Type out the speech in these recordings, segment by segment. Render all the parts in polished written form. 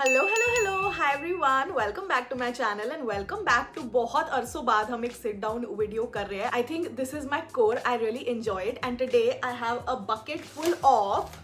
Hello hello hello hi everyone, welcome back to my channel and welcome back to बहुत अरसों बाद हम एक सिट डाउन वीडियो कर रहे हैं। I think this is my core, I really enjoy it and today I have a bucket full of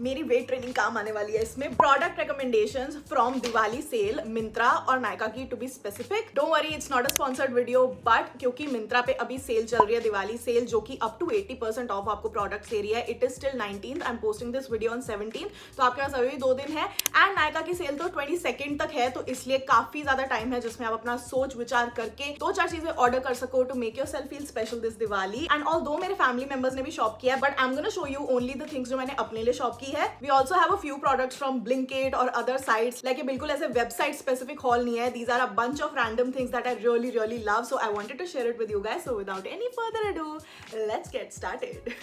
मेरी weight training काम आने वाली है। इसमें product recommendations from Diwali sale Myntra और नायका की, to be specific. Don't worry, it's not a sponsored video, but क्योंकि मिंत्रा पे अभी सेल चल रही है, दिवाली सेल, जो कि अप टू 80% ऑफ आपको प्रोडक्ट्स दे रही है। It is till 19th, I am posting this video on 17th, तो आपके पास अभी भी 2 दिन है। एंड नायका की सेल तो 22nd तक है, तो इसलिए काफी ज्यादा टाइम है जिसमें आप अपना सोच विचार करके 2-4 चीजें ऑर्डर कर सको to make yourself feel special this Diwali. And although मेरे फैमिली मेंबर्स ने भी शॉप किया है, but I am gonna show you only the things जो मैंने अपने लिए शॉप की है। We also have a few products from Blinkit or other sites. Like ये बिल्कुल ऐसे website specific haul नहीं है. These are a bunch of random things that I really love. So I wanted to share it with you guys. So without any further ado, let's get started.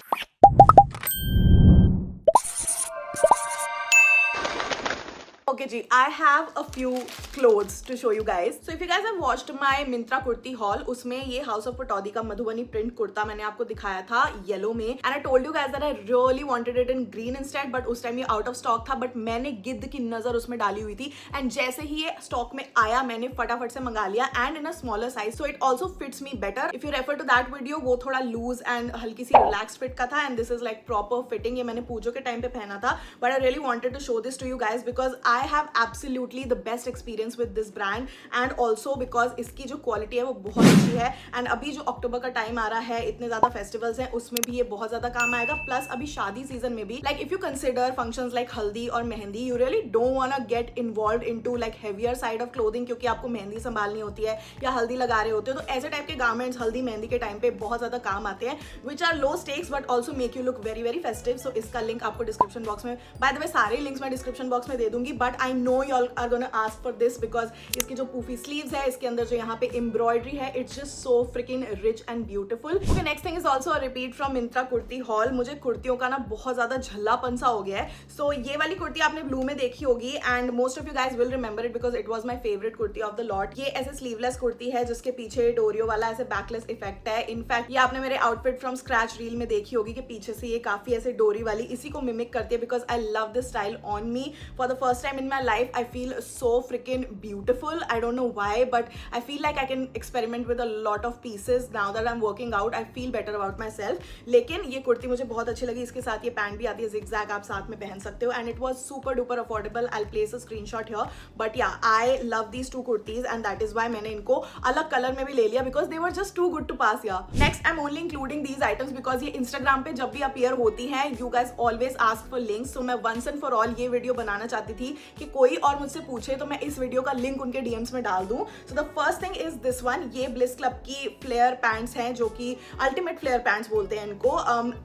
Okay ji, I have a few clothes to show you guys. So if you guys have watched my Myntra kurti haul, उसमें ये House of Pataudi का Madhubani print kurta मैंने आपको दिखाया था yellow में, and I told you guys that I really wanted it in green instead, but उस time ये आउट ऑफ स्टॉक था। बट मैंने गिद्ध की नजर उसमें डाली हुई थी, एंड जैसे ही ये स्टॉक में आया मैंने फटाफट से मंगा लिया, and in a smaller size, so it also fits me better. If you refer to that video, वो थोड़ा लूज एंड हल्की सी रिलैक्स फिट का था, and this is like proper fitting. ये मैंने पूजो के टाइम पे पहना था, but I really wanted to show this to you guys because I have absolutely the best experience with this brand, and also because इसकी जो क्वालिटी है वो बहुत अच्छी है। एंड अभी जो अक्टूबर का टाइम आ रहा है, इतने ज्यादा फेस्टिवल्स हैं, उसमें भी ये बहुत ज्यादा काम आएगा। प्लस अभी शादी सीजन में भी, like if you consider functions like haldi और mehendi, you really don't want to get involve into like heavier side of clothing, क्योंकि आपको मेहंदी संभालनी होती है या हल्दी लगा रहे होते हो, तो ऐसे टाइप के गारमेंट्स हल्दी मेहंदी के टाइम पे बहुत ज्यादा काम आते हैं, which are low stakes but also make you look very festive. So इसका लिंक आपको डिस्क्रिप्शन बॉक्स में, बाय द वे सारे लिंक्स मैं डिस्क्रिप्शन बॉक्स में दे दूंगी, but I know you all are gonna ask for this because इसकी जो पूफी स्लीव्स है, इसके अंदर जो यहाँ पे एम्ब्रॉयडरी है, it's just so fricking rich and beautiful. Okay, next thing is also a repeat from Myntra kurti hall. मुझे कुर्तियों का ना बहुत ज्यादा झल्लापन सा हो गया है। सो ये वाली कुर्ती आपने ब्लू में देखी होगी, and most of you guys will remember it because it was my favourite kurti of the lot. ये ऐसे स्लीवलेस कुर्ती है जिसके पीछे डोरियो वाला ऐसे बैकलेस इफेक्ट है। इनफैक्ट ये आपने मेरे आउटफिट फ्रॉम स्क्रैच रील में देखी होगी कि पीछे से ये काफी ऐसे डोरी वाली इसी को मिमिक करती है, because I love this style on me. For the first time in my life I feel so fricking beautiful. I don't know why, but I feel like I can experiment with a lot of pieces now that I'm working out. I feel better about myself. लेकिन ये कुर्ती मुझे बहुत अच्छी लगी। इसके साथ ये pant भी आती है zigzag, आप साथ में पहन सकते हो, and it was super duper affordable. I'll place a screenshot here. But yeah, I love these two kurtis, and that is why मैंने इनको अलग कलर में भी ले लिया because they were just too good to pass here. Next, I'm only including these items because ये Instagram पे जब भी appear होती हैं, you guys always ask for links. So मैं once and for all ये वीडियो बनाना चाहती थी कि कोई और मुझसे पूछे तो मैं इस वीडियो का लिंक उनके DMs में डाल दूं। सो the first thing is this one. ये ब्लिस क्लब की फ्लेयर पैंट्स हैं, जो कि अल्टीमेट फ्लेयर पैंट्स बोलते हैं इनको।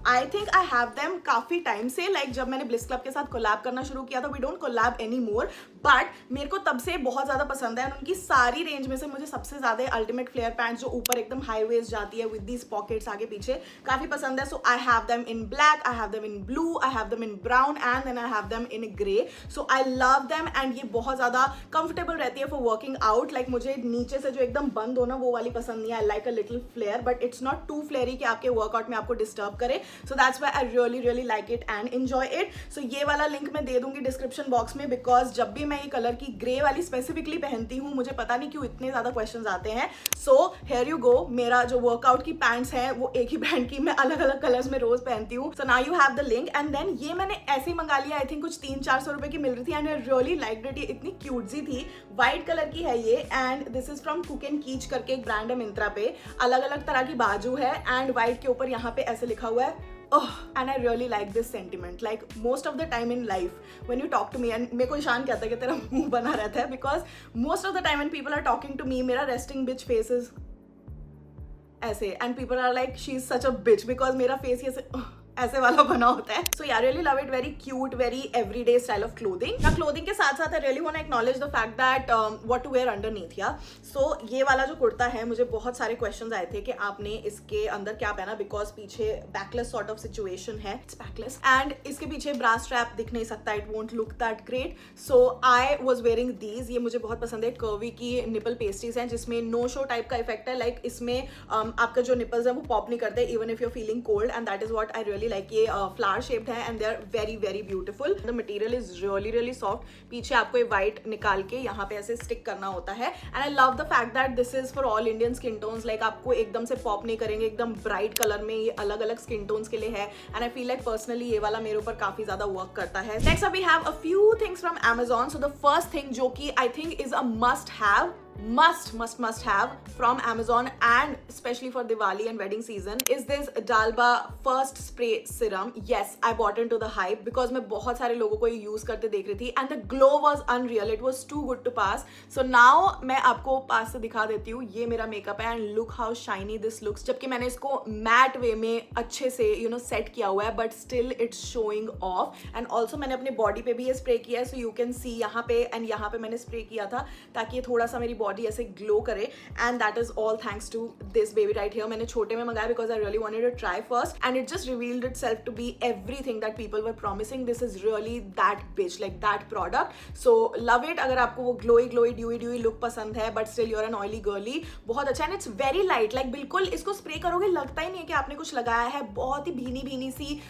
I think I have them काफी टाइम से, लाइक जब मैंने ब्लिस क्लब के साथ कोलैब करना शुरू किया था, we don't collab any more, but मेरे को तब से बहुत ज्यादा पसंद है। उनकी सारी रेंज में से मुझे सबसे ज्यादा अल्टीमेट फ्लेयर पैंट्स जो ऊपर एकदम हाई वेस्ट जाती है विद दीज पॉकेट्स आगे पीछे, काफी पसंद है। So I have them in black, I have them in blue, I have them in brown, and then I have them in grey. So I love them, and ये बहुत ज्यादा comfortable रहती है फॉर वर्किंग आउट। लाइक मुझे नीचे से जो एकदम बंद हो ना, वो वाली पसंद नहीं है। I like a little flair, but it's not too flairy कि आपके वर्कआउट में आपको डिस्टर्ब करे। So that's why I really like it and enjoy it. So ये वाला लिंक मैं दे दूंगी डिस्क्रिप्शन बॉक्स में, बिकॉज जब भी मैं ये कलर की ग्रे वाली स्पेसिफिकली पहनती हूँ, मुझे पता नहीं क्यों इतने ज्यादा क्वेश्चंस आते हैं। सो हियर यू गो, मेरा जो वर्कआउट की पैंट्स है वो एक ही ब्रांड की मैं अलग अलग कलर्स में रोज पहनती हूँ। So now you have the link, and then ये मैंने ऐसे ही मंगा लिया। आई थिंक कुछ 300-400 रुपए की मिल रही थी, and I really liked it. ये इतनी क्यूट सी थी, व्हाइट कलर की है ये, and this is from cook and कीच करके एक ब्रांड है मिंत्रा पे। अलग अलग तरह की बाजू है, एंड व्हाइट के ऊपर यहाँ पे ऐसे लिखा हुआ है and I really like this sentiment. Like most of the time in life when you talk to me, and मेरे को ईशान कहता है कि तेरा मुंह बना रहता है, because most of the time when people are talking to me, मेरा resting bitch face is ऐसे, and people are like she is such a bitch because मेरा face ऐसे ऐसे वाला बना होता है। सो यार really love it, very cute, very everyday style of clothing. ना क्लोथिंग के साथ साथ I really want to acknowledge the fact that what to wear underneath. या सो ये वाला जो कुर्ता है, मुझे बहुत सारे क्वेश्चंस आए थे कि आपने इसके अंदर क्या पहना, बिकॉज पीछे बैकलेस सॉर्ट ऑफ सिचुएशन है, इट्स बैकलेस, एंड इसके पीछे ब्रास स्ट्रैप दिख नहीं सकता, it won't look that great. So I was wearing these. ये मुझे बहुत पसंद है, कर्वी की निपल पेस्ट्रीज हैं जिसमें नो शो टाइप का इफेक्ट है। लाइक इसमें आपका जो निपल्स है वो पॉप नहीं करते even if you are feeling cold, and that is what I really like ये फ्लावर शेप्ड है and they are very very beautiful. The material is really really soft. पीछे आपको ये व्हाइट निकाल के यहाँ पे ऐसे स्टिक करना होता है and I love the fact that this is for all Indian skin tones. Like आपको एकदम से पॉप नहीं करेंगे, एकदम ब्राइट कलर में. ये अलग अलग स्किन टोन्स के लिए है and I feel like personally ये वाला मेरे ऊपर काफी ज्यादा वर्क करता है. Next up we have a few things from Amazon. So the first thing जो कि I think is a must have from Amazon and especially for Diwali and wedding season is this Dalba First Spray Serum. Yes, I bought into the hype because मैं बहुत सारे लोगों को ये use करते देख रही थी and the glow was unreal. It was too good to pass. So now मैं आपको पास से दिखा देती हूँ. ये मेरा मेकअप है and look how shiny this looks. जबकि मैंने इसको matte way में अच्छे से set किया हुआ है but still it's showing off. And also मैंने अपने body पे भी ये spray किया है, so you can see यहाँ पे and यहाँ पे मैंने spray किया था ताकि ये थोड़ा सा मेरी बॉडी ऐसे ग्लो करे and that is all thanks to this baby right here. मैंने छोटे में मंगाया because I really wanted to try first and it just revealed itself to be everything that people were promising. This is really that bitch, like that product. So love it. अगर आपको वो glowy dewy look पसंद है but still you're an oily girly, बहुत अच्छा. And it's very light, like बिल्कुल इसको spray करोगे लगता ही नहीं है कि आपने कुछ लगाया है. बहुत ही भीनी सी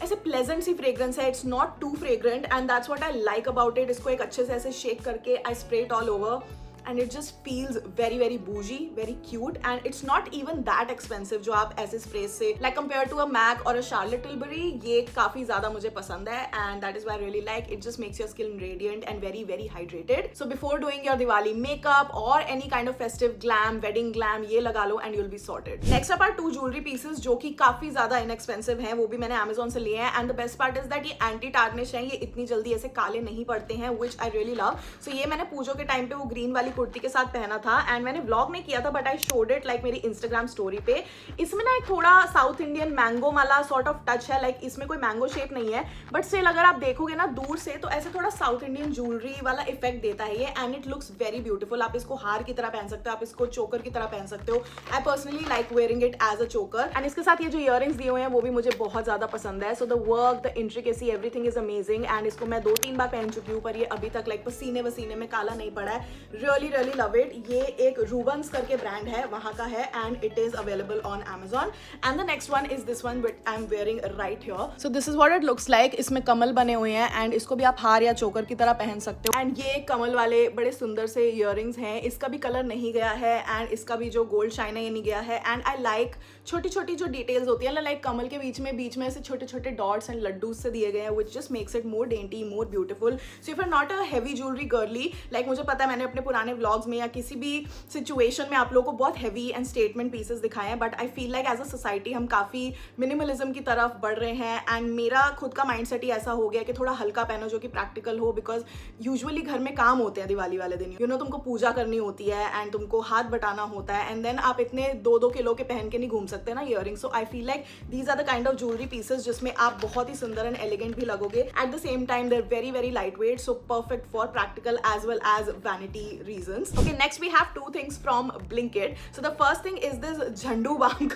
ऐसे प्लेजेंट सी फ्रेग्रेंस है. It's not too fragrant and that's what I like about it. इसको एक अच्छे से ऐसे शेक करके I spray it all over and it just feels very very bougie, very cute and it's not even that expensive जो आप ऐसे sprays से like compared to a MAC or a Charlotte Tilbury ये काफी ज्यादा मुझे पसंद है and that is why I really like it. Just makes your skin radiant and very very hydrated. So before doing your Diwali makeup or any kind of festive glam, wedding glam, ये लगा लो and you'll be sorted. Next up are two jewelry pieces जो कि काफी ज्यादा inexpensive हैं. वो भी मैंने Amazon से लिए हैं and the best part is that ये anti tarnish हैं. ये इतनी जल्दी ऐसे काले नहीं पड़ते हैं which I really love. So ये मैंने पूजो के टाइम पे वो ग्रीन वाली कुर्ती के साथ पहना था एंड मैंने व्लॉग नहीं किया था but I showed it like मेरी इंस्टाग्राम स्टोरी पे. इसमें ना एक थोड़ा साउथ इंडियन मैंगो वाला सॉर्ट ऑफ टच है. लाइक इसमें कोई मैंगो शेप नहीं है बट स्टिल अगर आप देखोगे ना दूर से तो ऐसे थोड़ा साउथ इंडियन ज्वेलरी वाला इफेक्ट देता है ये and it looks very beautiful. आप इसको हार की तरह पहन सकते हो, आप इसको चोकर की तरह पहन सकते हो. I personally like wearing it as a choker and इसके साथ ये जो इयररिंग्स दिए हुए हैं वो भी मुझे बहुत ज्यादा पसंद है. So the work, the intricacy, everything is amazing and इसको मैं 2-3 बार पहन चुकी हूँ पर ये अभी तक लाइक पसीने में काला नहीं पड़ा है. Really really love it. ये एक रूबन्स करके ब्रांड है, वहां का है and it is available on Amazon. And the next one is this one which I am wearing right here. So this is what it looks like. इसमें कमल बने हुए हैं एंड इसको भी आप हार या चोकर की तरह पहन सकते हो. एंड ये कमल वाले बड़े सुंदर से इयररिंग्स हैं. इसका भी कलर नहीं गया है एंड इसका भी जो गोल्ड शाइन है ये नहीं गया है. एंड आई लाइक छोटी छोटी जो डिटेल्स होती है लाइक कमल के बीच में ऐसे छोटे छोटे डॉट्स एंड लड्डूज से दिए गए हैं which just makes it more dainty, more beautiful. So if are not a heavy jewellery girly, like मुझे पता है मैंने अपने पुराने व्लॉग्स में या किसी भी सिचुएशन में आप लोगों को बहुत हैवी एंड स्टेटमेंट पीसेस दिखाए हैं but I feel like as a society हम काफी मिनिमलिज्म की तरफ बढ़ रहे हैं एंड मेरा खुद का माइंडसेट ही ऐसा हो गया कि थोड़ा हल्का पहनो जो कि प्रैक्टिकल हो. बिकॉज यूजुअली घर में काम होते हैं दिवाली वाले दिन, तुमको पूजा करनी होती है एंड तुमको हाथ बटाना होता है एंड देन आप इतने 2-2 किलो के पहन के नहीं घूम सकते ना earrings. So I feel like these are the kind of jewellery pieces जिसमें आप बहुत ही सुंदर एंड एलिगेंट भी लगोगे. At the same time they are very very light weight, so perfect for practical as well as vanity reasons. Okay, next we have 2 things from Blinkit. So the first thing is this Jhandu balm.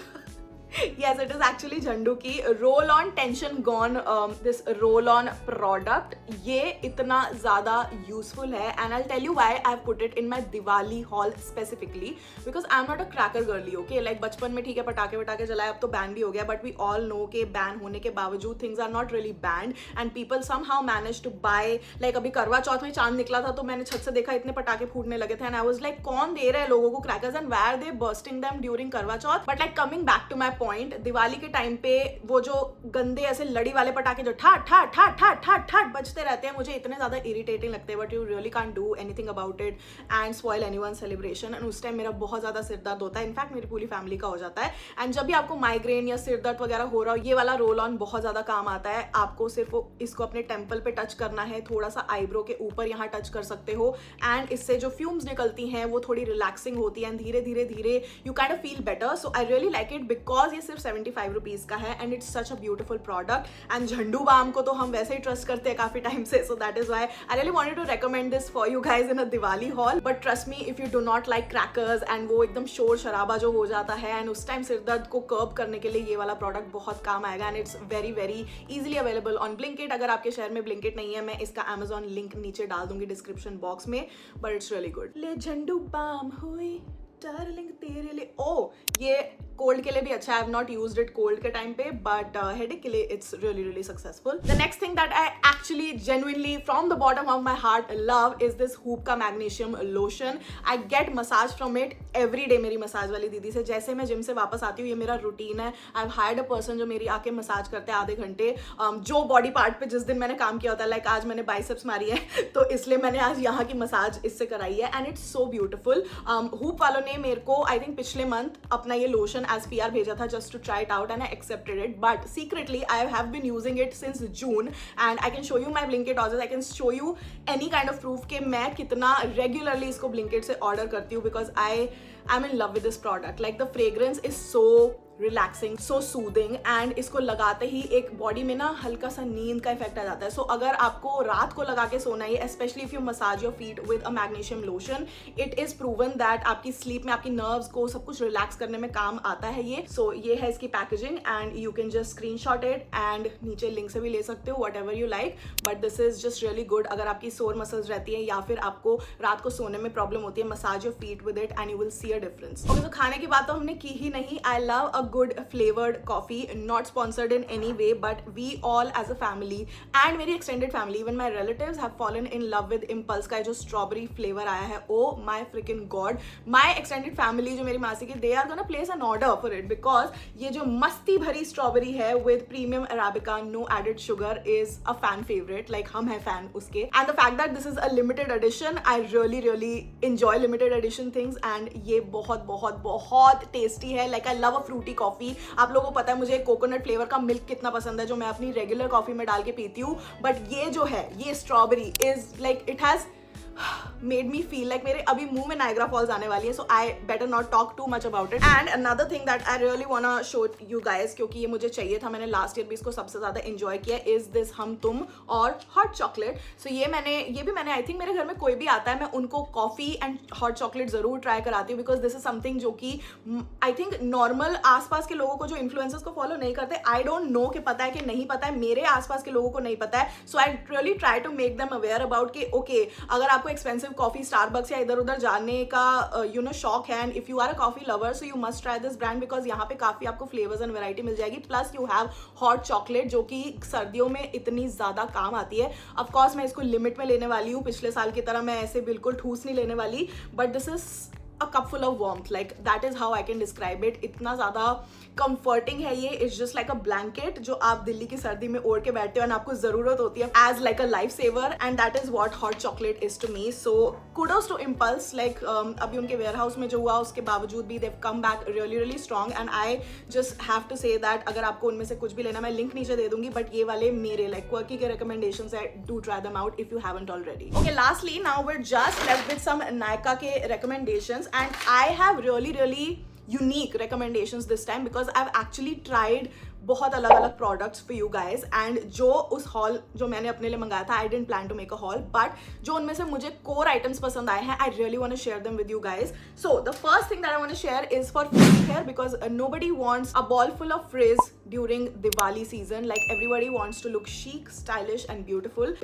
Yes, it is actually Zandu की roll on tension gone. This roll on product ये इतना ज्यादा useful है and I tell you why I have put it in my Diwali haul specifically because I am not a cracker girly. Okay, like बचपन में ठीक है पटाखे वटाखे जलाए, अब तो बैन भी हो गया बट वी ऑल नो के बैन होने के बावजूद things are not really banned and people somehow manage to buy. Like अभी करवा चौथ में चांद निकला था तो मैंने छत से देखा इतने पटाखे फूटने लगे थे एंड आई वाज लाइक कौन दे रहा है लोगों को crackers and why are they bursting them during Karwa Chauth. But like coming back to my point, Diwali के टाइम पे वो जो गंदे ऐसे लड़ी वाले पटाखे जो ठाट ठाट ठाट ठाट ठाट ठाट बजते रहते हैं मुझे इतने ज्यादा इरिटेटिंग लगते हैं but you really can't do anything about it and spoil anyone celebration. And उस टाइम मेरा बहुत ज्यादा सिर दर्द होता है, इनफैक्ट मेरी पूरी फैमिली का हो जाता है. एंड जब भी आपको माइग्रेन या सिर दर्द वगैरह हो रहा हो ये वाला रोल ऑन बहुत ज्यादा काम आता है. आपको सिर्फ इसको अपने टेम्पल पे टच करना है, थोड़ा सा आईब्रो के ऊपर यहाँ टच कर सकते हो एंड इससे जो फ्यूम्स निकलती हैं वो थोड़ी रिलैक्सिंग होती है एंड धीरे धीरे धीरे you kind of feel better. So I really like it because ये सिर्फ 75 रुपीज का है and it's such a beautiful product. And Zandu balm को तो हम वैसे ही ट्रस्ट करते हैं काफी टाइम से, so that is why I really wanted to recommend this for you guys in a Diwali haul. But trust me if you do not like crackers and वो एकदम शोर शराबा जो हो जाता है एंड उस टाइम सिर दर्द को कर्ब करने के लिए ये वाला प्रोडक्ट बहुत काम आएगा and it's very very easily available on Blinkit. अगर आपके शहर में ब्लिंकिट नहीं है मैं इसका Amazon लिंक नीचे डाल दूंगी डिस्क्रिप्शन बॉक्स में बट इट्स रियली गुड. ले झंडू बाम हुई डार्लिंग तेरे लिए. ओ ये कोल्ड के लिए भी अच्छा है. I have not used it cold के टाइम पे, बट हेडेक के लिए it's really really successful. The next thing that I actually genuinely from the bottom of my heart love is this hoop का magnesium lotion. I get massage from it every day. मेरी massage वाली दीदी से जैसे मैं gym से वापस आती हूँ, ये मेरा रूटीन है. I have hired a person जो मेरी आके मसाज करते हैं आधे घंटे. जो बॉडी पार्ट पे जिस दिन मैंने काम किया होता है, लाइक आज मैंने बाइसेप्स मारी है तो इसलिए मैंने आज यहाँ की मसाज इससे कराई है, and it's so beautiful. Hoop वालों ने मेरे को आई थिंक पिछले मंथ अपना ये लोशन एज PR भेजा था just to try it out, and I accepted it. But secretly I have been using it since June, and I can show you my Blinkit orders. I can show you any kind of proof कि मैं कितना regularly इसको Blinkit से order करती हूँ, because I am in love with this product. Like the fragrance is so relaxing, so soothing, and इसको लगाते ही एक बॉडी में ना हल्का सा नींद का इफेक्ट आ जाता है. सो अगर आपको रात को लगा के सोना है, specially if you massage your feet with a magnesium lotion, it is proven that आपकी स्लीप में आपकी नर्व्स को सब कुछ रिलैक्स करने में काम आता है ये. सो ये है इसकी packaging, and you can just screenshot it, and नीचे लिंक से भी ले सकते हो, what ever you like. But this is just really good अगर आपकी सोर मसल्स रहती है या फिर आपको रात को सोने में प्रॉब्लम होती है. Massage your feet with it and you will see a difference. Okay, तो खाने की बात तो हमने की ही नहीं. I love a good flavoured coffee, not sponsored in any way, but we all as a family and very extended family, even my relatives have fallen in love with Impulse का जो strawberry flavor आया है. Oh my freaking god, my extended family जो मेरी मासी की, they are gonna place an order for it because ये जो मस्ती भरी strawberry है with premium arabica, no added sugar, is a fan favorite. Like हम हैं fan उसके, and the fact that this is a limited edition, I really really enjoy limited edition things, and ये बहुत बहुत बहुत tasty है. Like I love a fruity coffee. आप लोगों को पता है मुझे कोकोनट फ्लेवर का मिल्क कितना पसंद है जो मैं अपनी रेगुलर कॉफी में डाल के पीती हूँ, बट ये जो है ये strawberry is like it has made me feel like मेरे अभी मुंह में नायग्रा फॉल्स आने वाली है. So I better not talk too much about it. And another thing that I really wanna show you guys, क्योंकि ये मुझे चाहिए था, मैंने लास्ट ईयर भी इसको सबसे ज्यादा एंजॉय किया, इज दिस हम तुम और हॉट चॉकलेट. सो ये भी मैंने आई थिंक मेरे घर में कोई भी आता है मैं उनको कॉफी एंड हॉट चॉकलेट जरूर ट्राई कराती हूँ, बिकॉज दिस इज समथिंग जो कि आई थिंक नॉर्मल आसपास के लोगों को जो इन्फ्लुएंसर्स को फॉलो नहीं करते, आई डोंट नो कि पता है कि नहीं पता है, मेरे आसपास के लोगों को नहीं पता है. So I really try to make them aware about कि ओके, अगर आपको एक्सपेंसिव कॉफी स्टारबक्स या इधर उधर जाने का यू नो शौक है, and if you are a coffee lover so you must try this brand, because यहाँ पे काफी आपको फ्लेवर्स एंड वैरायटी मिल जाएगी. Plus you have hot chocolate जो कि सर्दियों में इतनी ज्यादा काम आती है. ऑफ कोर्स मैं इसको लिमिट में लेने वाली हूँ, पिछले साल की तरह मैं ऐसे बिल्कुल ठूस नहीं लेने वाली, but this is a cup full of warmth, like that is how I can describe it. इतना ज़्यादा comforting है ये. It's just like a blanket जो आप दिल्ली की सर्दी में ओढ़ के बैठते हो और आपको ज़रूरत होती है as like a lifesaver, and that is what hot chocolate is to me. So kudos to Impulse. Like अभी उनके warehouse में जो हुआ उसके बावजूद भी they've come back really really strong, and I just have to say that अगर आपको उनमें से कुछ भी लेना, मैं लिंक नीचे दे दूंगी, बट ये वाले मेरे like quirky के recommendations है, do try them out if you haven't already. Okay, lastly now we're just left with some Nykaa के recommendations. And I have really unique recommendations this time because I've actually tried बहुत अलग अलग products for you guys. And जो उस haul जो मैंने अपने लिए मंगाया था, I didn't plan to make a haul, but जो उनमें से मुझे कोर आइटम्स पसंद आए हैं, I really want to share them with you guys. So the first thing that I want to share is for frizz hair, because nobody wants a ball full of frizz during Diwali season. Like everybody wants to look chic, stylish and beautiful.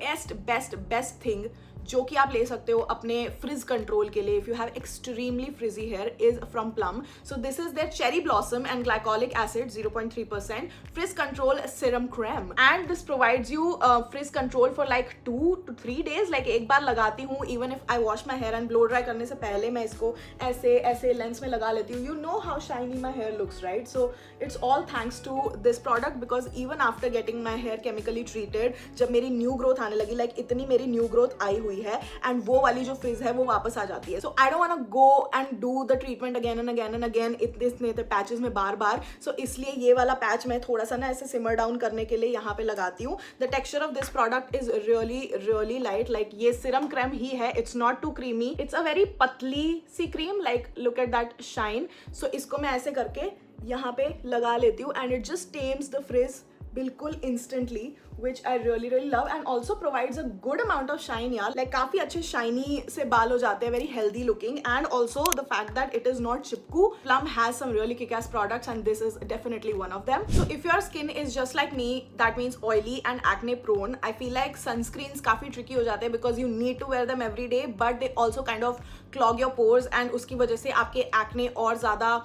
Best thing जो कि आप ले सकते हो अपने fridge control के लिए, if you have extremely frizzy hair, is from Plum. So this is their cherry blossom and glycolic acid 0.3% frizz control serum cream, and this provides you frizz control for like 2 to 3 days. Like एक बार लगाती हूँ, even if I wash my hair and blow dry करने से पहले मैं इसको ऐसे लेंस में लगा लेती हूँ. You know how shiny my hair looks, right? So it's all thanks to this product, because even after getting my hair chemically treated, जब मेरी न्यू ग्रोथ आने लगी, लाइक इतनी मेरी न्यू ग्रोथ आई हुई है, एंड वो वाली जो फ्रिज है वो वापस आ जाती है. So I don't want to go and do the treatment again and again इतने पैचेस में बार. सो इसलिए ये वाला पैच मैं थोड़ा सा ना ऐसे सिमर डाउन करने के लिए यहाँ पे लगाती हूँ. The texture of this product is really light. Like ये सीरम क्रीम ही है, it's not too creamy, it's a very पतली सी cream. Like look at that shine. So इसको मैं ऐसे करके यहाँ पे लगा लेती हूँ, and it just tames the frizz बिल्कुल instantly. which I really love and also provides a good amount of shine यार, like काफी अच्छे shiny से बाल हो जाते हैं, very healthy looking, and also the fact that it is not Chipko. Plum has some really kick-ass products and this is definitely one of them. So if your skin is just like me, that means oily and acne prone, I feel like sunscreens काफी tricky हो जाते हैं because you need to wear them every day, but they also kind of clog your pores and उसकी वजह से आपके acne और ज़्यादा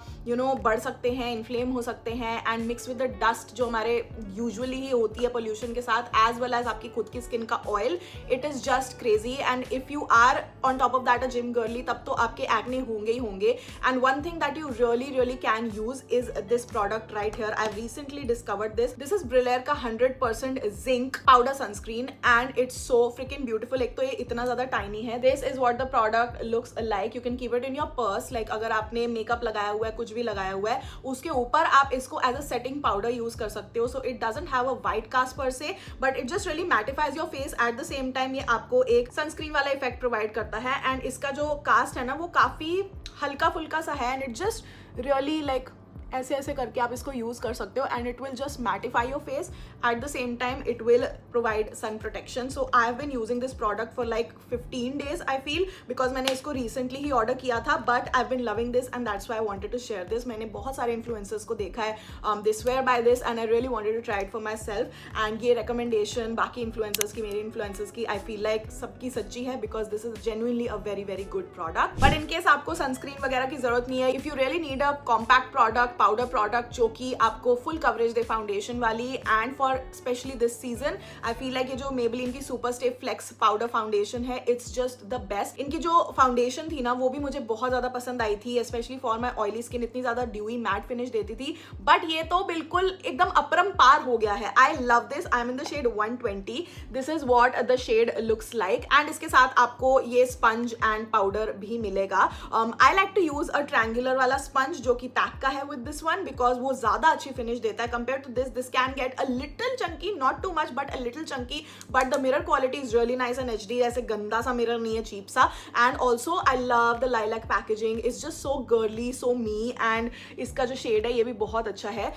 बढ़ सकते हैं, inflame हो सकते हैं, and mix with the dust जो हमारे usually ही होती है pollution के साथ, as well as आपकी खुद की skin का oil, it is just crazy. And if you are on top of that a gym girly, तब तो आपके acne होंगे ही होंगे. And one thing that you really can use is this product right here. I've recently discovered this. This is Brillare का 100% zinc powder sunscreen and it's so freaking beautiful. एक तो ये इतना ज़्यादा tiny है. This is what the product looks like. You can keep it in your purse. Like अगर आपने makeup लगाया हुआ है, कुछ भी लगाया हुआ है, उसके ऊपर आप इसको as a setting powder use कर सकते हो. So it doesn't have a white cast per se, but it just really mattifies your face. At the same time ये आपको एक sunscreen वाला effect provide करता है and इसका जो cast है ना वो काफ़ी हल्का फुल्का सा है and it just really like ऐसे ऐसे करके आप इसको यूज़ कर सकते हो and it will just mattify your face. At the same time it will provide sun protection. So I have been using this product for like 15 days I feel, because मैंने इसको recently ही order किया था, but I've been loving this and that's why I wanted to share this. मैंने बहुत सारे influencers को देखा है they swear by this and I really wanted to try it for myself, and ये recommendation बाकी influencers की, मेरे influencers की, I feel like सबकी सच्ची है because this is genuinely a very good product. But in case आपको sunscreen वगैरह की ज़रूरत नहीं है, if you really need a compact product, powder product जो कि आपको फुल कवरेज दे फाउंडेशन वाली, and for specially this season I feel like ये जो Maybelline की super stay flex powder foundation है, इट्स जस्ट द बेस्ट. इनकी जो फाउंडेशन थी ना वो भी मुझे बहुत ज्यादा पसंद आई थी, specially for my oily skin. इतनी ज्यादा ड्यूई मैट फिनिश देती थी, बट ये तो बिल्कुल एकदम अपरंपार हो गया है. I love this. I am in the shade 120. This is what the shade looks like, and इसके साथ आपको ये स्पंज एंड पाउडर भी मिलेगा. I like to use a triangular वाला स्पंज जो कि पैक का है विद दिस one because वो ज्यादा अच्छी फिनिश देता है compared to this can get a little chunky, not too much but a little chunky, but the mirror quality is really nice and HD. ऐसे गंदा सा mirror नहीं है, cheap सा. And also I love the lilac packaging. It's just so girly, so me, and इसका जो shade है ये भी बहुत अच्छा है.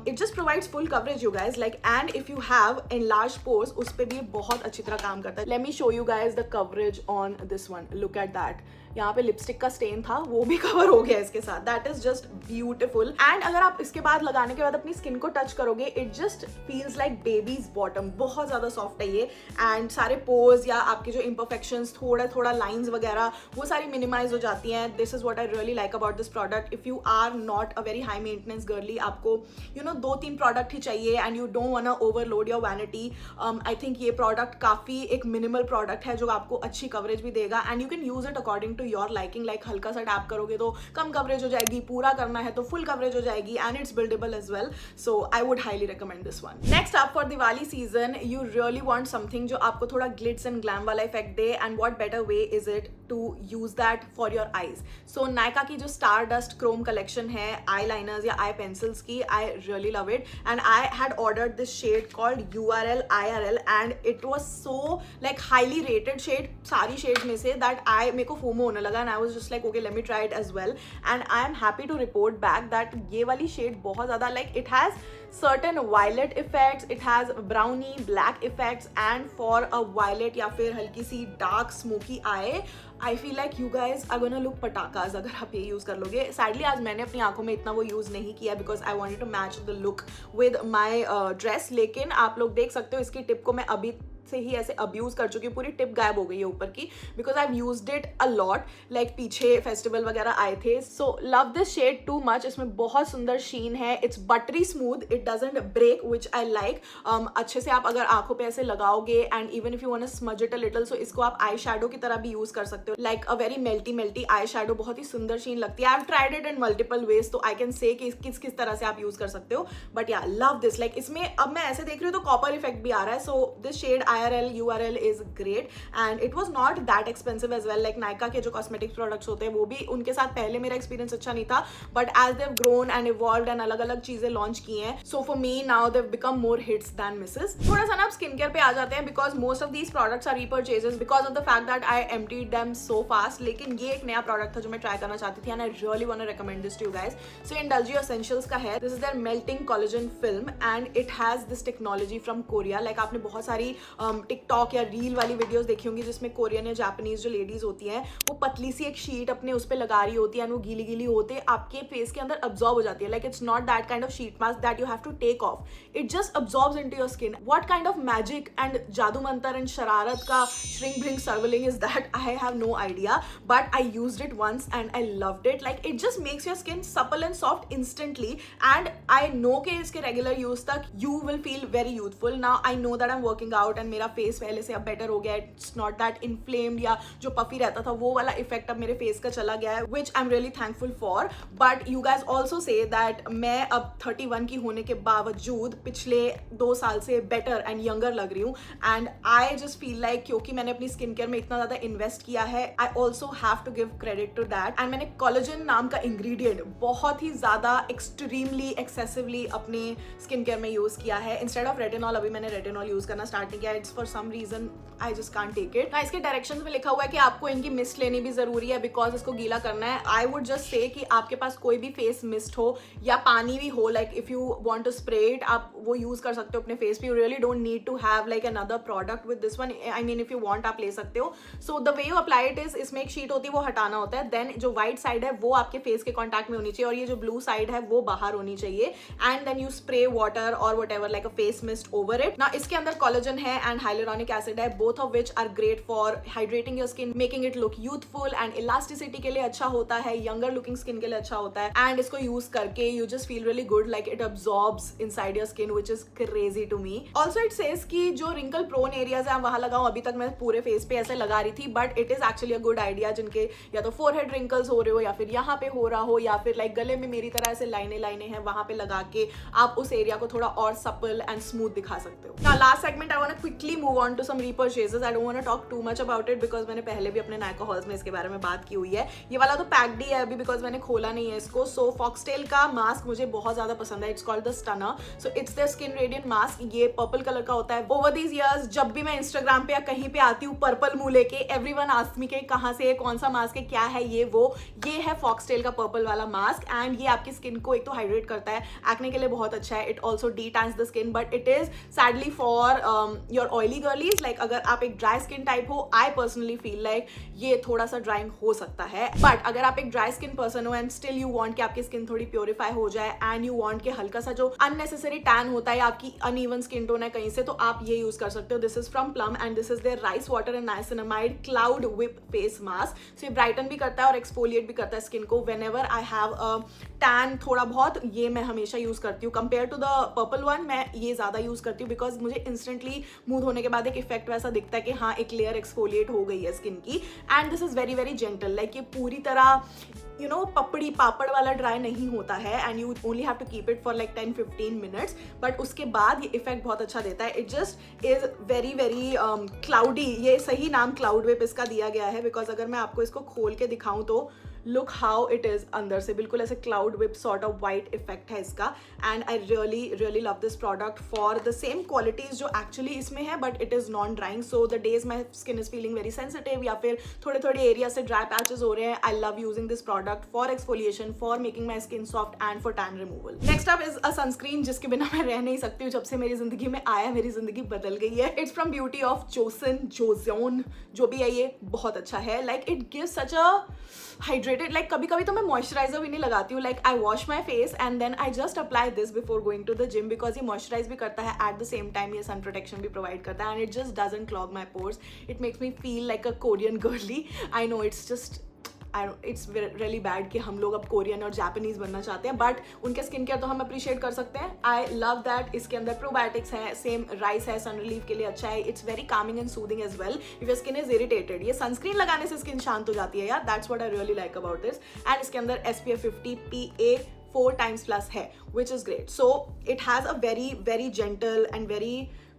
It just provides full coverage you guys, like, and if you have enlarged pores उस पे भी बहुत अच्छी तरह काम करता है. Let me show you guys the coverage on this one. Look at that. यहाँ पे लिपस्टिक का स्टेन था वो भी कवर हो गया इसके साथ. That is just beautiful. And अगर आप इसके बाद लगाने के बाद अपनी स्किन को टच करोगे, it just feels like babies bottom. बहुत ज्यादा सॉफ्ट है ये, एंड सारे पोर्स या आपके जो इम्परफेक्शंस, थोड़ा लाइंस वगैरह, वो सारी मिनिमाइज हो जाती हैं. This is what I really like about this product. If you are not a very high maintenance girly, आपको 2-3 प्रोडक्ट ही चाहिए and you don't want to overload your vanity, I think ये प्रोडक्ट काफी एक minimal product है जो आपको अच्छी कवरेज भी देगा, and you can use it according to your liking. Like हल्का सा टैप करोगे तो कम कवरेज हो जाएगी, पूरा करना है तो फुल कवरेज हो जाएगी, and it's buildable as well. So I would highly recommend this one. Next up for Diwali season, you really want something जो आपको थोड़ा ग्लिट्स एंड ग्लैम वाला इफेक्ट दे, and what better way is it to use that for your eyes. So Nykaa की जो star dust Chrome collection है eye liners या eye pencils की, I really love it, and I had ordered this shade called URL IRL, and it was so like highly rated shade सारी shades में से, that मेरे को FOMO होने लगा, and I was just like okay, let me try it as well, and I am happy to report back that ये वाली shade बहुत ज़्यादा, like it has certain violet effects, it has browny black effects, and for a violet या फिर हल्की सी dark smoky eye, I feel like you guys are gonna look patakas अगर आप ये यूज़ कर लोगे. Sadly आज मैंने अपनी आंखों में इतना वो यूज़ नहीं किया because I wanted to match the look with my dress, लेकिन आप लोग देख सकते हो इसकी टिप को मैं अभी से ही ऐसे अब्यूज कर चुकी हूँ, पूरी टिप गायब हो गई है ऊपर की, because I have used it a lot. Like पीछे फेस्टिवल वगैरह आए थे. So love this shade too much. इसमें बहुत सुंदर शीन है, it's buttery smooth, it doesn't break, which I like. अच्छे से आप अगर आंखों पे ऐसे लगाओगे, and even if you want to smudge it a little, so इसको आप आई शैडो की तरह भी यूज कर सकते हो. Like a very melty eye shadow, बहुत ही सुंदर शीन लगती है. I have tried it in multiple ways, तो आई कैन से कि किस तरह से आप यूज कर सकते हो. बट या लव दिस. लाइक इसमें अब मैं ऐसे देख रही हूँ तो कॉपर इफेक्ट भी आ रहा है. So this shade IRL URL is great and it was not that expensive as well. Like Nykaa के जो कॉस्मेटिक्स प्रोडक्ट्स होते हैं वो भी उनके साथ पहले मेरा एक्सपीरियंस अच्छा नहीं था, but as they've grown and evolved and अलग अलग चीजें लॉन्च की हैं, so for me now they've become more hits than misses. थोड़ा सा ना आप स्किन केयर पे आ जाते हैं because most of these products are repurchases because of the fact that I emptied them so fast. लेकिन ये एक नया प्रोडक्ट था जो मैं ट्राई करना चाहती थी and I really want to recommend this to you guys. So Indulgeo Essentials का है. This is their melting collagen film and it has this technology from Korea. Like आपने बहुत सारी टिकटॉक या रील वाली वीडियोस देखी होंगी जिसमें कोरियन या जापानीज जो लेडीज होती हैं वो पतली सी एक शीट अपने उस पर लगा रही होती है एंड वो गीली गीली होते आपके फेस के अंदर अब्जॉर्ब हो जाती है. Like it's not that kind of sheet mask that you have to take off, it just absorbs into your skin. What kind of magic and जादू मंतर एंड शरारत का shrink brink swirling is that? I have no idea, but I used it once and I loved it. Like it just makes your skin supple and soft instantly and I know कि इसके regular use तक you will feel very youthful. Now I know that I am working out and मेरा face पहले से अब better हो गया. It's not that inflamed या जो पफी रहता था वो वाला इफेक्ट अब मेरे फेस का चला गया है, which I am really thankful for. But you guys also say that मैं अब 31 की होने के बावजूद पिछले 2 साल से बेटर एंड यंगर लग रही हूँ and I just feel like क्योंकि मैंने अपनी स्किन केयर में इतना ज्यादा इन्वेस्ट किया है, I also have to give credit to that. And मैंने कोलेजन नाम का इंग्रेडिएंट बहुत ही ज्यादा एक्सट्रीमली एक्सेसिवली अपने स्किन केयर में यूज किया है इंस्टेड ऑफ रेटिनॉल. अभी मैंने रेटिनॉल यूज करना स्टार्ट नहीं किया. It's for some reason I just can't take it. इसके डायरेक्शंस में लिखा हुआ है कि आपको इनकी मिस्ट लेनी भी जरूरी है बिकॉज इसको गीला करना है. आई वुड जस्ट से कि आपके पास कोई भी फेस मिस्ट हो या पानी भी हो, like if you want to spray it आप वो यूज कर सकते हो अपने फेस पे. You really don't need to have like another product with this one. I mean if you want आप ले सकते हो. So the way you apply it is इसमें एक शीट होती है वो हटाना होता है, देन जो व्हाइट साइड है वो आपके फेस के कॉन्टैक्ट में होनी चाहिए और ये जो ब्लू साइड है वो बाहर होनी चाहिए and then you spray water और whatever like a face mist over it. ना इसके अंदर कोलेजन है एंड हाइलुरोनिक एसिड है, both of which are great for hydrating your skin, making it look youthful and elasticity के लिए अच्छा होता है, यंगर लुकिंग स्किन के लिए अच्छा होता है. एंड इसको यूज करके you just feel really good, like it absorbs inside your skin which is crazy to me. Also it says कि जो रिंकल प्रोन एरियाज है वहां लगाओ. अभी तक मैं पूरे फेस पे ऐसे लगा रही थी but it is actually a good idea जिनके या तो फोरहेड रिंकल्स हो रहे हो या फिर यहाँ पे हो रहा हो या फिर लाइक गले में मेरी तरह ऐसे लाइनें लाइनें हैं वहां पे लगा के आप उस एरिया को थोड़ा और सपल एंड स्मूथ दिखा सकते हो. Now last segment I want to quickly move on to some repurchases. I don't want to talk too much about it because मैंने पहले भी अपने नायका हॉल्स में इसके बारे में बात की हुई है. ये वाला तो पैक्ड ही है अभी बिकॉज मैंने खोला नहीं है इसको. सो फॉक्सटेल का मास्क मुझे बहुत ज्यादा पसंद है. It's called the stunner. So it's the skin radiant mask. ये पर्पल कलर का होता है. ओवर दीज ईयर्स जब भी मैं इंस्टाग्राम पे या कहीं पे आती हूँ पर्पल मुंह लेके, एवरीवन आस्क्स मी के कहाँ से कौन सा मास्क है, क्या है ये वो. ये है फॉक्सटेल का पर्पल वाला मास्क एंड ये आपकी स्किन को एक तो हाइड्रेट करता है, एक्ने के लिए बहुत अच्छा है. It also de-tans the skin but it is sadly for your oily girlies. Like अगर आप एक ड्राई स्किन टाइप हो, आई पर्सनली फील लाइक ये थोड़ा सा ड्राइंग हो सकता है. बट अगर आप एक ड्राई स्किन पर्सन हो एंड स्टिल यू वांट कि आपकी स्किन थोड़ी प्योरीफाई हो जाए एंड यू वांट कि हल्का सा जो अननेसेसरी टैन होता है, आपकी अनइवन स्किन टोन है कहीं से, तो आप ये यूज कर सकते हो. This is from Plum and this is their rice water and niacinamide cloud whip face mask. So ये ब्राइटन भी करता है और एक्सफोलिएट भी करता है स्किन को. Whenever I have a tan थोड़ा बहुत, ये मैं हमेशा यूज करती हूँ. Compare to the purple one मैं ये ज्यादा यूज करती हूँ बिकॉज मुझे इंस्टेंटली मूव होने के बाद एक इफेक्ट वैसा दिखता है कि हाँ एक लेयर एक्सफोलिएट हो गई है स्किन की. And this is very very gentle. Like ये पूरी तरह यू नो पपड़ी पापड़ वाला ड्राई नहीं होता है and you only have to keep it for like 10-15 minutes. But उसके बाद ये इफेक्ट बहुत अच्छा देता है. It just is very very cloudy. ये सही नाम क्लाउड विप इसका दिया गया है बिकॉज अगर मैं आपको इसको खोल के दिखाऊं तो लुक हाउ इट इज अंदर से बिल्कुल ऐसे cloud whip sort of white effect है इसका. And I really really love this product for the same qualities जो एक्चुअली इसमें है but it is non drawing. So the days my skin is feeling very sensitive या फिर थोड़े थोड़े area से ड्राई पैचेस हो रहे हैं, I love using this product for exfoliation, for making my skin soft and for tan removal. Next up is a sunscreen जिसके बिना मैं रह नहीं सकती हूँ. जब से मेरी जिंदगी में आया मेरी जिंदगी बदल गई है. It's from beauty of Joseon जो भी है ये बहुत अच्छा है. Like it gives such a hydrated, like कभी कभी तो मैं मॉइस्चराइजर भी नहीं लगाती हूँ. Like I wash my face and then I just apply this before going to the gym because ये मॉइस्चराइज भी करता है एट द सेम टाइम ये सन प्रोटेक्शन भी प्रोवाइड करता है and it just doesn't clog my pores. It makes me feel like a Korean girly. I know it's just it's really bad कि हम लोग अब कोरियन और जापानीज बनना चाहते हैं बट उनके स्किन केयर तो हम अप्रिशिएट कर सकते हैं. आई लव दैट इसके अंदर प्रोबायोटिक्स है, सेम राइस है, सन रिलीफ के लिए अच्छा है. It's very calming and soothing as well if your skin is irritated. ये सनस्क्रीन लगाने से स्किन शांत हो जाती है यार. That's what I really like about this. And इसके अंदर SPF 50 PA 4 times+ है which is great. So it has a very very gentle and very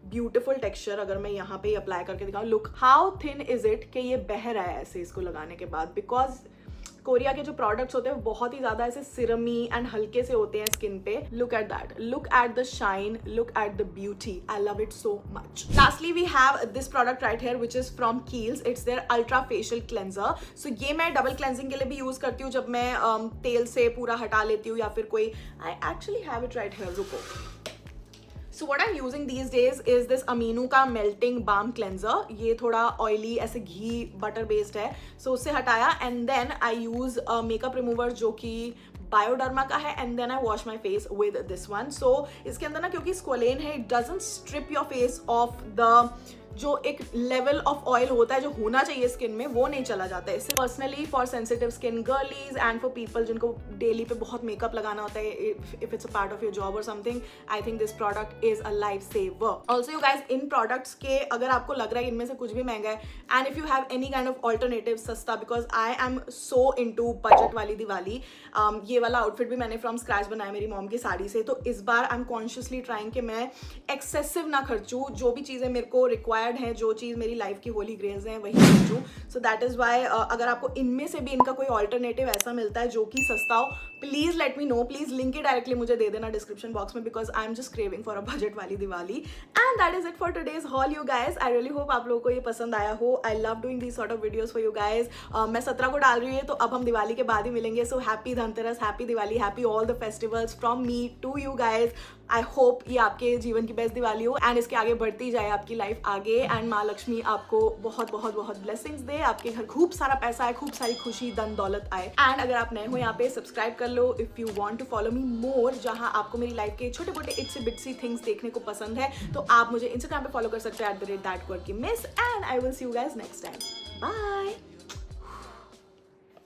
beautiful texture. अगर मैं यहाँ पे अप्लाई करके दिखाऊँ, look how thin is it कि ये बह रहा है ऐसे इसको लगाने के बाद, बिकॉज कोरिया के जो प्रोडक्ट्स होते हैं वो बहुत ही ज्यादा ऐसे सिरमी एंड हल्के से होते हैं स्किन पे। Look at that, look at the shine, look at the beauty, I love it so much. Lastly we have this product right here which is from Kiehl's, it's their ultra facial cleanser. So ये मैं double cleansing के लिए भी use करती हूँ जब मैं तेल से पूरा हटा लेती हूँ, या फिर कोई, I actually have it right here, रुको। So what I'm using these days is this Aminu का melting balm cleanser. ये थोड़ा oily ऐसे घी बटर बेस्ड है, so उससे हटाया, and then I use makeup remover जो कि बायोडर्मा का है, and then I wash my face with this one. So इसके अंदर ना क्योंकि स्क्वलेन है, it doesn't strip your face of the जो एक लेवल ऑफ ऑयल होता है जो होना चाहिए स्किन में, वो नहीं चला जाता है इससे। Personally for sensitive skin girlies and for people जिनको डेली पे बहुत मेकअप लगाना होता है, if it's a part of your job or something, I think this product is a life saver. Also you guys, इन प्रोडक्ट्स के अगर आपको लग रहा है इनमें से कुछ भी महंगा है, and if you have any kind of alternative सस्ता, because I am so into budget वाली दिवाली। ये वाला आउटफिट भी मैंने फ्रॉम स्क्रैच बनाया मेरी मॉम की साड़ी से, तो इस बार आई एम कॉन्शियसली ट्राइंग कि मैं एक्सेसिव ना खर्चूँ, जो भी चीज़ें मेरे को रिक्वायर्ड है, जो चीज़ मेरी लाइफ की होली ग्रेन्स हैं वही खर्चूँ। सो दैट इज़ वाई अगर आपको इनमें से भी इनका कोई ऑल्टरनेटिव ऐसा मिलता है जो कि सस्ता हो, please let me know, please link ही डायरेक्टली मुझे दे देना डिस्क्रिप्शन बॉक्स में, because I am just craving for a budget वाली Diwali. And that is it for today's haul you guys. I really hope आप लोगों को ये पसंद आया हो। I love doing these sort of videos for you guys. मैं 17 को डाल रही हूँ, तो अब हम दिवाली के बाद ही मिलेंगे। So happy Dhanteras, happy Diwali, happy all the festivals from me to you guys. I hope ये आपके जीवन की बेस्ट दिवाली हो, एंड इसके आगे बढ़ती जाए आपकी लाइफ आगे, एंड माँ लक्ष्मी आपको बहुत बहुत बहुत ब्लेसिंग्स दे, आपके घर खूब सारा पैसा आए, खूब सारी खुशी धन दौलत आए। एंड अगर आप नए हो यहाँ पे, सब्सक्राइब कर लो if you want to follow me more, जहाँ आपको मेरी लाइफ के छोटे मोटे इट्सी बिट्सी थिंग्स देखने को पसंद है, तो आप मुझे इंस्टाग्राम पे फॉलो कर सकते हो @thatquirkymiss, and I will see you guys next time. Bye.